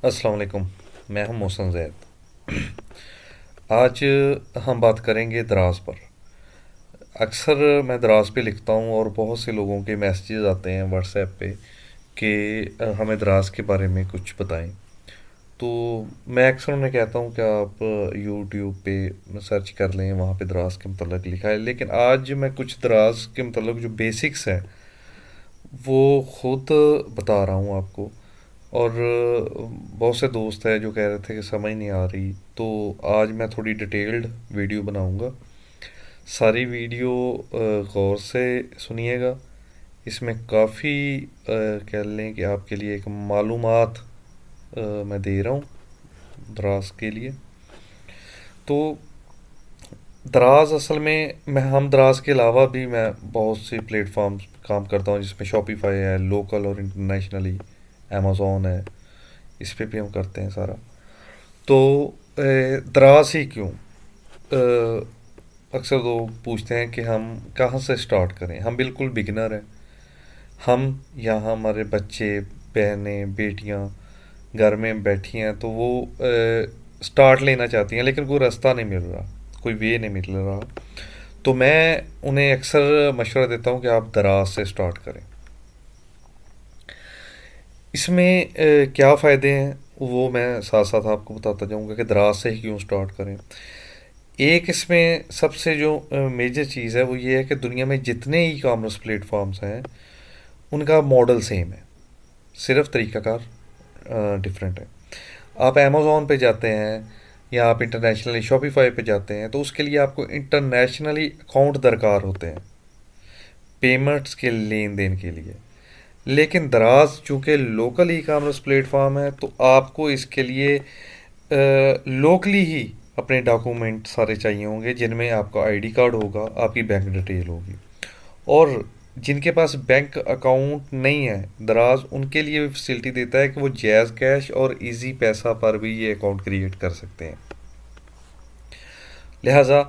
अस्सलाम वालेकुम। मैं हूं मोहसन ज़ैद। आज हम बात करेंगे दराज पर। अक्सर मैं दराज पे लिखता हूं और बहुत से लोगों के मैसेजेस आते हैं व्हाट्सएप पे कि हमें दराज के बारे में कुछ बताएं। तो मैं अक्सर उन्हें कहता हूं कि आप यूट्यूब पे सर्च कर लें, वहाँ पे दराज के मतलब लिखा है। लेकिन आज मैं कुछ दराज के मतलब जो बेसिक्स हैं वो खुद बता रहा हूँ आपको। और बहुत से दोस्त हैं जो कह रहे थे कि समझ नहीं आ रही, तो आज मैं थोड़ी डिटेल्ड वीडियो बनाऊंगा। सारी वीडियो गौर से सुनिएगा। इसमें काफ़ी कह लें कि आपके लिए एक मालूमात मैं दे रहा हूँ दराज के लिए। तो दराज असल में हम दराज के अलावा भी मैं बहुत सी प्लेटफॉर्म काम करता हूँ, जिसमें शॉपिफाई है, लोकल और इंटरनेशनली अमेज़ोन है। इस पे भी हम करते हैं सारा। तो दराज ही क्यों? अक्सर लोग पूछते हैं कि हम कहाँ से स्टार्ट करें। हम बिल्कुल बिगिनर हैं। हम यहाँ हमारे बच्चे, बहनें, बेटियाँ घर में बैठी हैं, तो वो स्टार्ट लेना चाहती हैं, लेकिन कोई रास्ता नहीं मिल रहा, कोई वे नहीं मिल रहा। तो मैं उन्हें अक्सर मशवरा देता हूँ कि आप दराज से स्टार्ट करें। इसमें क्या फ़ायदे हैं वो मैं साथ साथ आपको बताता जाऊँगा कि दराज से ही क्यों स्टार्ट करें। एक इसमें सबसे जो मेजर चीज़ है वो ये है कि दुनिया में जितने ई कॉमर्स प्लेटफॉर्म्स हैं उनका मॉडल सेम है, सिर्फ तरीक़ाकार डिफरेंट है। आप अमेज़ोन पे जाते हैं या आप इंटरनेशनली शॉपिफाई पे जाते हैं, तो उसके लिए आपको इंटरनेशनली अकाउंट दरकार होते हैं पेमेंट्स के लेन देन के लिए। लेकिन दराज चूँकि लोकल ई कॉमर्स प्लेटफॉर्म है, तो आपको इसके लिए लोकली ही अपने डॉक्यूमेंट सारे चाहिए होंगे, जिनमें आपका आईडी कार्ड होगा, आपकी बैंक डिटेल होगी। और जिनके पास बैंक अकाउंट नहीं है, दराज उनके लिए भी फैसिलिटी देता है कि वो जैज़ कैश और इजी पैसा पर भी ये अकाउंट क्रिएट कर सकते हैं। लिहाजा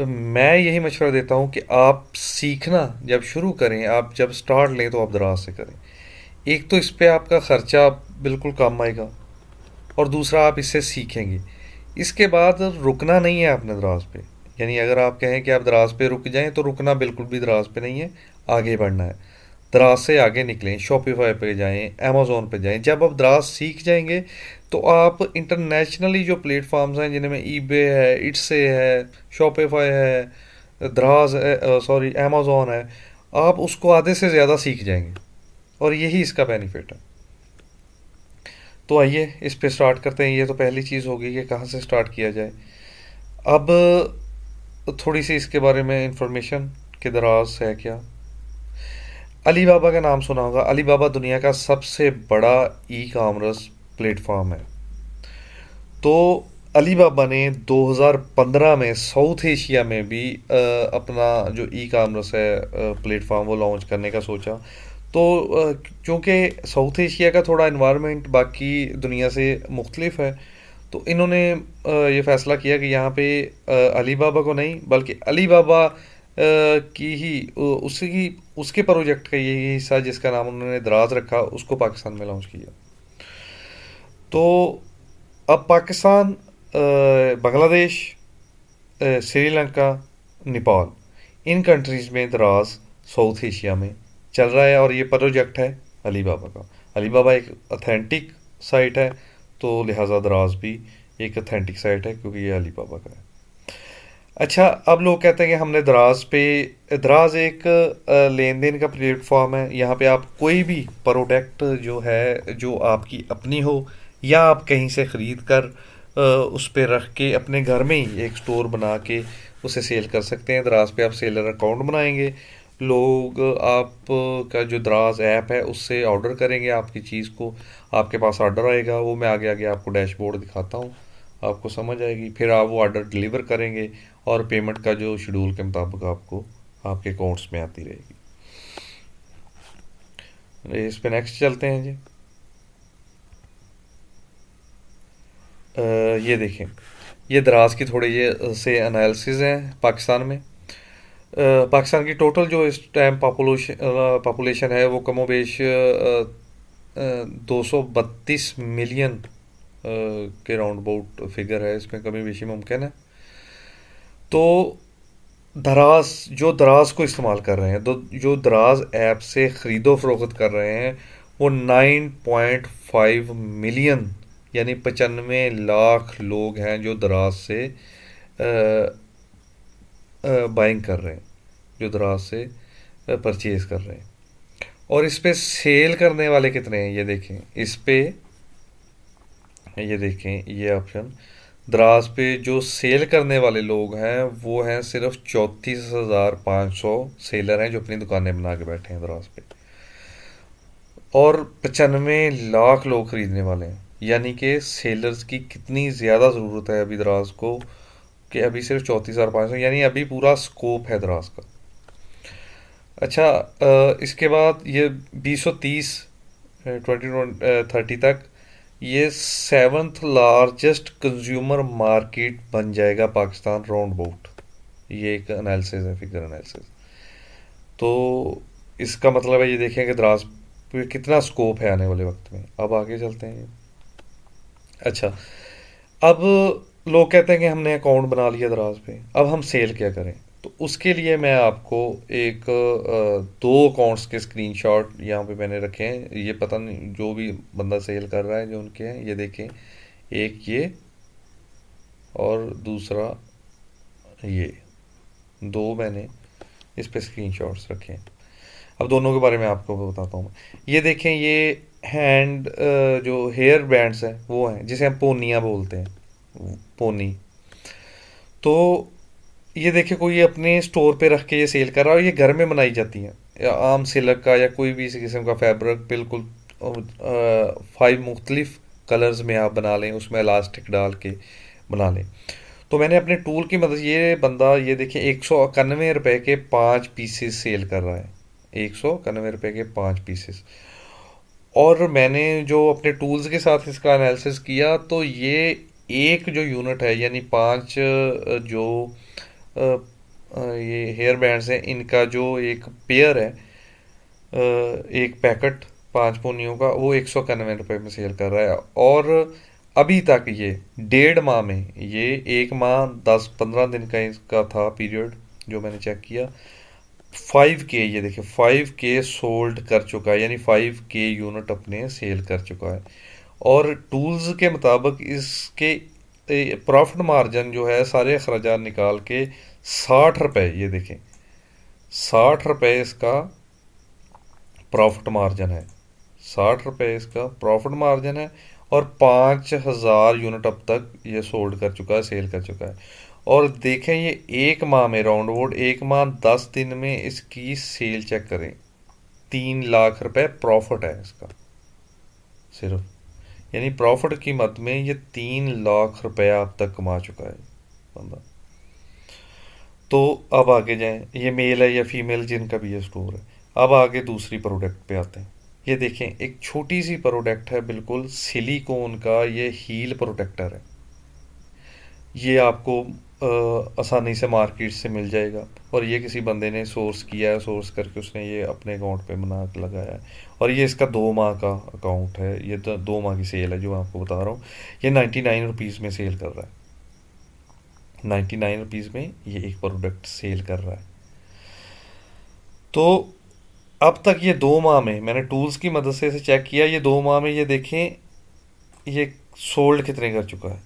मैं यही मशवरा देता हूँ कि आप सीखना जब शुरू करें, आप जब स्टार्ट लें, तो आप दराज से करें। एक तो इस पे आपका ख़र्चा बिल्कुल कम आएगा, और दूसरा आप इससे सीखेंगे। इसके बाद रुकना नहीं है आपने दराज पे। यानी अगर आप कहें कि आप दराज पे रुक जाएं, तो रुकना बिल्कुल भी दराज पे नहीं है, आगे बढ़ना है। दराज से आगे निकलें, शॉपिफाई पे जाएं, अमेज़ोन पे जाएं। जब आप दराज सीख जाएंगे, तो आप इंटरनेशनली जो प्लेटफॉर्म्स हैं, जिनमें ईबे है, इट्से है, शॉपिफाई है, दराज है, सॉरी अमेज़ोन है, आप उसको आधे से ज़्यादा सीख जाएंगे। और यही इसका बेनिफिट है। तो आइए इस पे स्टार्ट करते हैं। ये तो पहली चीज़ होगी कि कहाँ से स्टार्ट किया जाए। अब थोड़ी सी इसके बारे में इंफॉर्मेशन कि दराज है क्या। अली बाबा का नाम सुना होगा। अली बाबा दुनिया का सबसे बड़ा ई कॉमर्स प्लेटफॉर्म है। तो अली बाबा ने 2015 में साउथ एशिया में भी अपना जो ई कॉमर्स है प्लेटफॉर्म वो लॉन्च करने का सोचा। तो चूँकि साउथ एशिया का थोड़ा इन्वायरमेंट बाकी दुनिया से मुख्तलिफ है, तो इन्होंने ये फ़ैसला किया कि यहाँ पे अली बाबा को नहीं, बल्कि अली बाबा की ही उसी उसके प्रोजेक्ट का यही हिस्सा, जिसका नाम उन्होंने दराज रखा, उसको पाकिस्तान में लॉन्च किया। तो अब पाकिस्तान, बांग्लादेश, श्रीलंका, नेपाल, इन कंट्रीज़ में दराज साउथ एशिया में चल रहा है, और ये प्रोजेक्ट है अली बाबा का। अली बाबा एक ऑथेंटिक साइट है, तो लिहाजा दराज भी एक ऑथेंटिक साइट है, क्योंकि ये अली बाबा का है। अच्छा, अब लोग कहते हैं कि हमने दराज एक लेन देन का प्लेटफॉर्म है। यहाँ पे आप कोई भी प्रोडक्ट जो है, जो आपकी अपनी हो, या आप कहीं से ख़रीद कर उस पे रख के अपने घर में ही एक स्टोर बना के उसे सेल कर सकते हैं। दराज पे आप सेलर अकाउंट बनाएंगे, लोग आप का जो दराज ऐप है उससे ऑर्डर करेंगे आपकी चीज़ को, आपके पास ऑर्डर आएगा। वो मैं आगे आगे आपको डैशबोर्ड दिखाता हूँ, आपको समझ आएगी। फिर आप वो ऑर्डर डिलीवर करेंगे, और पेमेंट का जो शेड्यूल के मुताबिक आपको आपके अकाउंट्स में आती रहेगी। इस पे नेक्स्ट चलते हैं जी। ये देखें, ये दराज की थोड़े ये से एनालिसिस हैं पाकिस्तान में। पाकिस्तान की टोटल जो इस टाइम पॉपुलेशन है वो कमोबेश 232 मिलियन के राउंड अबाउट फिगर है, इसमें कमी बेशी मुमकिन है। तो दराज, जो दराज को इस्तेमाल कर रहे हैं, तो जो दराज ऐप से ख़रीदो फरोख्त कर रहे हैं, वो 9.5 मिलियन यानी 95 लाख लोग हैं जो दराज से बाइंग कर रहे हैं, जो दराज से परचेज़ कर रहे हैं। और इस पे सेल करने वाले कितने हैं ये देखें, इस पे ये देखें, ये ऑप्शन दराज पे जो सेल करने वाले लोग हैं वो हैं सिर्फ 34,500 सेलर हैं जो अपनी दुकानें बना के बैठे हैं दराज पे, और 95 लाख लोग खरीदने वाले हैं। यानी कि सेलर्स की कितनी ज़्यादा ज़रूरत है अभी दराज को, कि अभी सिर्फ 34,500, यानी अभी पूरा स्कोप है दराज का। अच्छा, इसके बाद ये 2030 2030 तक ये 7th लार्जेस्ट कंज्यूमर मार्केट बन जाएगा पाकिस्तान राउंड अबाउट। ये एक एनालिसिस है, फिगर एनालिसिस। तो इसका मतलब है, ये देखें कि दराज पे कितना स्कोप है आने वाले वक्त में। अब आगे चलते हैं। अच्छा, अब लोग कहते हैं कि हमने अकाउंट बना लिया दराज पे, अब हम सेल क्या करें। तो उसके लिए मैं आपको एक दो अकाउंट्स के स्क्रीनशॉट यहाँ पे मैंने रखे हैं। ये पता नहीं जो भी बंदा सेल कर रहा है जो उनके हैं, ये देखें, एक ये और दूसरा ये, दो मैंने इस पे स्क्रीनशॉट्स रखे हैं। अब दोनों के बारे में आपको बताता हूँ। ये देखें, ये हैंड जो हेयर बैंड्स हैं वो हैं, जिसे हम पोनियाँ बोलते हैं, पोनी। तो ये देखिए, कोई अपने स्टोर पे रख के ये सेल कर रहा है, और ये घर में बनाई जाती हैं, या आम सिल्क का या कोई भी इस किस्म का फैब्रिक, बिल्कुल 5 मुख्तलिफ कलर्स में आप बना लें, उसमें इलास्टिक डाल के बना लें। तो मैंने अपने टूल की मदद, ये बंदा ये देखिए 191 रुपये के 5 पीसेस सेल कर रहा है, 191 रुपये के 5 पीसेस। और मैंने जो अपने टूल्स के साथ इसका एनालिसिस किया, तो ये एक जो यूनिट है, यानी 5 जो ये हेयर बैंड्स हैं, इनका जो एक पेयर है, एक पैकेट 5 पोनियों का, वो 191 रुपये में सेल कर रहा है। और अभी तक ये 1.5 माह में, ये 1 माह 10-15 दिन का इसका था पीरियड जो मैंने चेक किया, 5K, ये देखिए 5K सोल्ड कर चुका है, यानी 5K यूनिट अपने सेल कर चुका है। और टूल्स के मुताबिक इसके प्रॉफिट मार्जिन जो है, सारे अखराजात निकाल के 60 रुपये, ये देखें 60 रुपये इसका प्रॉफिट मार्जिन है, 60 रुपये इसका प्रॉफिट मार्जिन है। और 5,000 यूनिट अब तक ये सोल्ड कर चुका है, सेल कर चुका है। और देखें, ये 1 माह में, राउंड अबाउट 1 माह 10 दिन में इसकी सेल चेक करें, 3 लाख रुपए प्रॉफिट है इसका सिर्फ, यानी प्रॉफिट की मद में ये 3 लाख रुपया अब तक कमा चुका है बंदा। तो अब आगे जाएं, ये मेल है या फीमेल जिनका भी ये स्टोर है। अब आगे दूसरी प्रोडक्ट पे आते हैं। ये देखें, एक छोटी सी प्रोडक्ट है, बिल्कुल सिलिकॉन का ये हील प्रोटेक्टर है। ये आपको आसानी से मार्केट से मिल जाएगा, और ये किसी बंदे ने सोर्स किया है, सोर्स करके उसने ये अपने अकाउंट पे बना के लगाया है। और ये इसका 2 माह का अकाउंट है, ये 2 माह की सेल है जो मैं आपको बता रहा हूँ। ये 99 रुपीज़ में सेल कर रहा है, 99 रुपीज़ में ये एक प्रोडक्ट सेल कर रहा है। तो अब तक ये 2 माह में, मैंने टूल्स की मदद से इसे चेक किया, ये 2 माह में ये देखें ये सोल्ड कितने कर चुका है,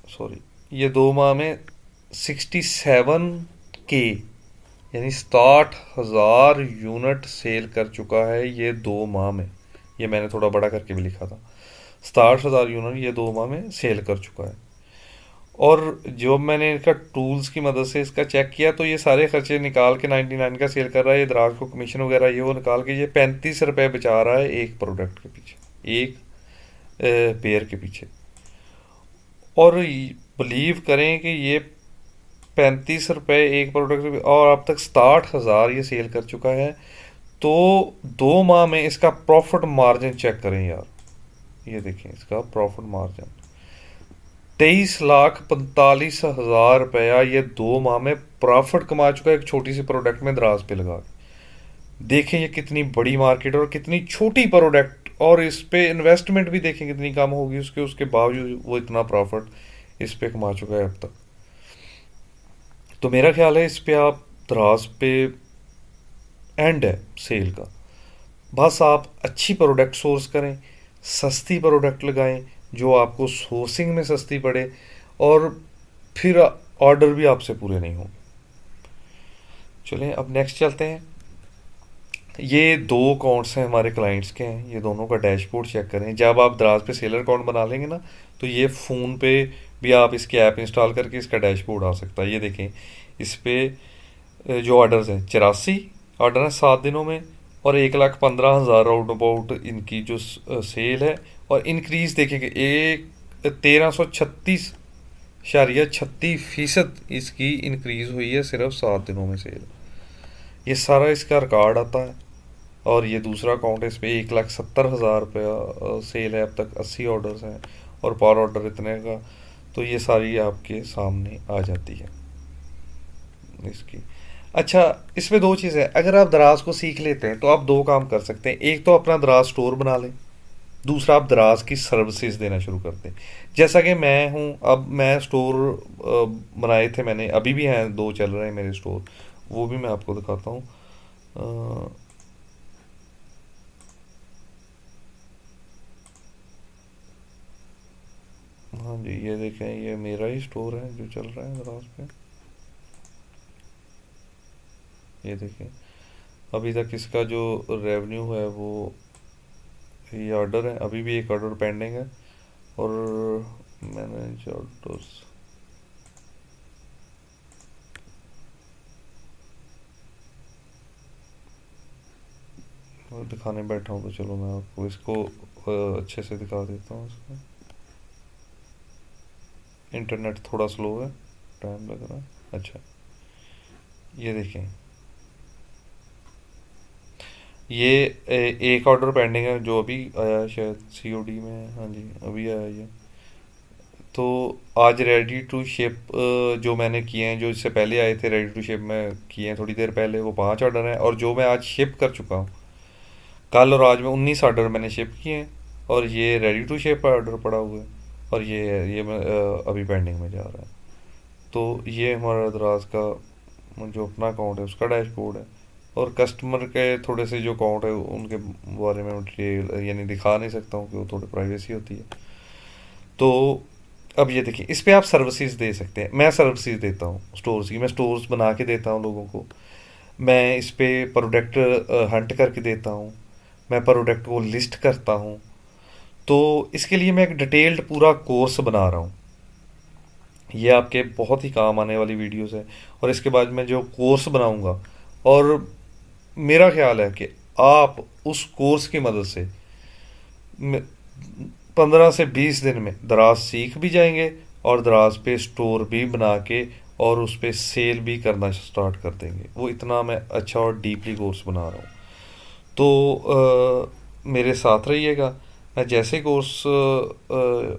सॉरी, ये 2 माह में 67K, यानी 60,000 यूनिट सेल कर चुका है ये 2 माह में। ये मैंने थोड़ा बड़ा करके भी लिखा था, 60,000 यूनिट ये 2 माह में सेल कर चुका है। और जो मैंने इसका टूल्स की मदद से इसका चेक किया, तो ये सारे खर्चे निकाल के 99 का सेल कर रहा है। ये दराज को कमीशन वगैरह ये वो निकाल के ये 35 रुपये बचा रहा है एक प्रोडक्ट के पीछे, एक पेयर के पीछे। और बिलीव करें कि ये 35 रुपये एक प्रोडक्ट, और अब तक 60,000 ये सेल कर चुका है। तो 2 माह में इसका प्रॉफिट मार्जिन चेक करें यार, ये देखें इसका प्रॉफिट मार्जिन 23,45,000 रुपया ये 2 माह में प्रॉफिट कमा चुका है, एक छोटी सी प्रोडक्ट में दराज पे लगा के। देखें ये कितनी बड़ी मार्केट है और कितनी छोटी प्रोडक्ट और इस पे इन्वेस्टमेंट भी देखें कितनी कम होगी उसके उसके बावजूद वो इतना प्रॉफिट इस पे कमा चुका है अब तक। तो मेरा ख्याल है इस पे आप दराज पे एंड है सेल का। बस आप अच्छी प्रोडक्ट सोर्स करें, सस्ती प्रोडक्ट लगाएं जो आपको सोर्सिंग में सस्ती पड़े, और फिर ऑर्डर भी आपसे पूरे नहीं होंगे। चलें अब नेक्स्ट चलते हैं। ये दो अकाउंट्स हैं हमारे क्लाइंट्स के हैं, ये दोनों का डैशबोर्ड चेक करें। जब आप दराज पे सेलर अकाउंट बना लेंगे ना, तो ये फ़ोन पे भी आप इसके ऐप इंस्टॉल करके इसका डैशबोर्ड आ सकता है। ये देखें इस पे जो ऑर्डर्स हैं 84 ऑर्डर हैं 7 दिनों में, और 1,15,000 राउंड अबाउट इनकी जो सेल है। और इंक्रीज़ देखेंगे एक 1336.36% इसकी इंक्रीज़ हुई है सिर्फ 7 दिनों में सेल। ये सारा इसका रिकॉर्ड आता है। और ये दूसरा अकाउंट है, इस पर 1,70,000 रुपया सेल है अब तक, 80 ऑर्डर्स हैं और पर ऑर्डर इतने का। तो ये सारी आपके सामने आ जाती है इसकी। अच्छा, इसमें दो चीज़ें, अगर आप दराज को सीख लेते हैं तो आप दो काम कर सकते हैं। एक तो अपना दराज स्टोर बना लें, दूसरा आप दराज की सर्विसेज देना शुरू करते हैं। जैसा कि मैं हूँ, अब मैं स्टोर बनाए थे मैंने, अभी भी हैं, 2 चल रहे हैं मेरे स्टोर, वो भी मैं आपको दिखाता हूँ। हाँ जी, ये देखें, ये मेरा ही स्टोर है जो चल रहा है दराज पे। ये देखें अभी तक इसका जो रेवेन्यू है वो, ये ऑर्डर है, अभी भी एक ऑर्डर पेंडिंग है। और मैनेज ऑर्डर्स, दिखाने बैठा हूँ तो चलो मैं आपको इसको अच्छे से दिखा देता हूँ। इसमें इंटरनेट थोड़ा स्लो है, टाइम लग रहा है। अच्छा, ये देखें, ये एक ऑर्डर पेंडिंग है जो अभी आया है, शायद सीओडी में है। हाँ जी, अभी आया ये। तो आज रेडी टू शिप जो मैंने किए हैं, जो इससे पहले आए थे रेडी टू शिप में किए हैं थोड़ी देर पहले, वो 5 ऑर्डर हैं। और जो मैं आज शिप कर चुका हूँ, कल और आज में 19 ऑर्डर मैंने शिप किए हैं। और ये रेडी टू शिप ऑर्डर पड़ा हुआ है, और ये मैं अभी पेंडिंग में जा रहा है। तो ये हमारा दराज का जो अपना अकाउंट है उसका डैशबोर्ड है। और कस्टमर के थोड़े से जो अकाउंट है उनके बारे में डिटेल यानी दिखा नहीं सकता हूँ कि वो थोड़ी प्राइवेसी होती है। तो अब ये देखिए, इस पे आप सर्विसेज दे सकते हैं। मैं सर्विसेज देता हूँ स्टोर्स की, मैं स्टोर्स बना के देता हूँ लोगों को। मैं इस पे प्रोडक्ट हंट करके देता हूँ, मैं प्रोडक्ट को लिस्ट करता हूँ। तो इसके लिए मैं एक डिटेल्ड पूरा कोर्स बना रहा हूँ, ये आपके बहुत ही काम आने वाली वीडियोस है। और इसके बाद मैं जो कोर्स बनाऊंगा, और मेरा ख्याल है कि आप उस कोर्स की मदद से 15 से 20 दिन में दराज सीख भी जाएंगे, और दराज पे स्टोर भी बना के और उस पे सेल भी करना स्टार्ट कर देंगे। वो इतना मैं अच्छा और डीपली कोर्स बना रहा हूँ। तो मेरे साथ रहिएगा। मैं जैसे कोर्स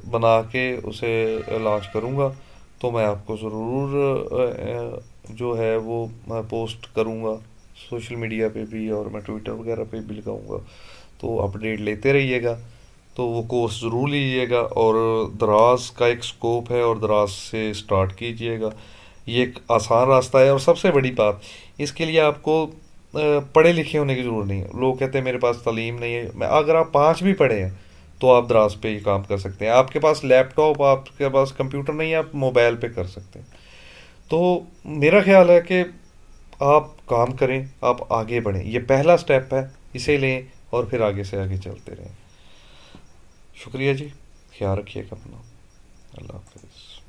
बना के उसे लॉन्च करूँगा तो मैं आपको ज़रूर जो है वो मैं पोस्ट करूँगा सोशल मीडिया पे भी, और मैं ट्विटर वगैरह पे भी लगाऊँगा। तो अपडेट लेते रहिएगा। तो वो कोर्स ज़रूर लीजिएगा, और दराज का एक स्कोप है और दराज से स्टार्ट कीजिएगा। ये एक आसान रास्ता है। और सबसे बड़ी बात, इसके लिए आपको पढ़े लिखे होने की ज़रूरत नहीं है। लोग कहते हैं मेरे पास तालीम नहीं है, मैं अगर आप 5 भी पढ़े हैं तो आप दराज पे ही काम कर सकते हैं। आपके पास लैपटॉप, आपके पास कंप्यूटर नहीं है, आप मोबाइल पे कर सकते हैं। तो मेरा ख्याल है कि आप काम करें, आप आगे बढ़ें, ये पहला स्टेप है, इसे लें और फिर आगे से आगे चलते रहें। शुक्रिया जी, ख्याल रखिएगा अपना। अल्लाह हाफिज़।